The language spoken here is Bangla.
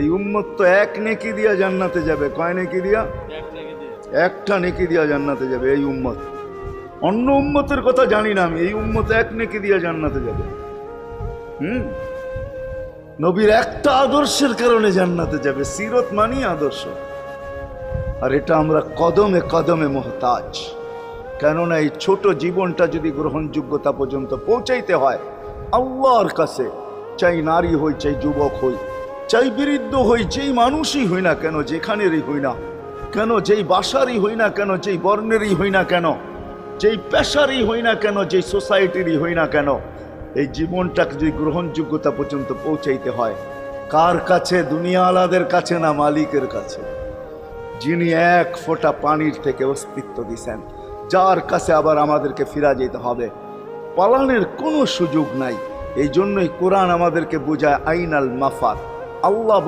এই উম্মত তো এক নেকি দিয়া জান্নাতে যাবে। কয় নেকি দিয়া? একটা নেকি দিয়া জান্নাতে যাবে এই উম্মত। অন্য উম্মতের কথা জানি না আমি, এই উম্মত এক নেকি দিয়া জান্নাতে যাবে। নবীর একটা আদর্শের কারণে জান্নাতে যাবে। সিরত মানি আদর্শ, আর এটা আমরা কদমে কদমে মুহতাজ। কেননা এই ছোট জীবনটা যদি গ্রহণযোগ্যতা পর্যন্ত পৌঁছাইতে হয় আল্লাহর কাছে, চাই নারী হই, চাই যুবক হই, চাই বৃদ্ধ হই, যেই মানুষই হই না কেন, যেখানেরই হই না কেন, যেই বাসারই হই না কেন, যেই বর্ণেরই হই না কেন, যেই পেশারই হই না কেন, যেই সোসাইটিরই হই না কেন, এই জীবনটাকে যদি গ্রহণযোগ্যতা পর্যন্ত পৌঁছাইতে হয় কার কাছে? দুনিয়া আলাদের কাছে না, মালিকের কাছে, যিনি এক ফোঁটা পানির থেকে অস্তিত্ব দিছেন, যার কাছে আবার আমাদেরকে ফিরা যেতে হবে। পালানোর কোনো সুযোগ নাই। এই জন্যই কোরআন আমাদেরকে বোঝায় আইনাল মাফার। আল্লাহ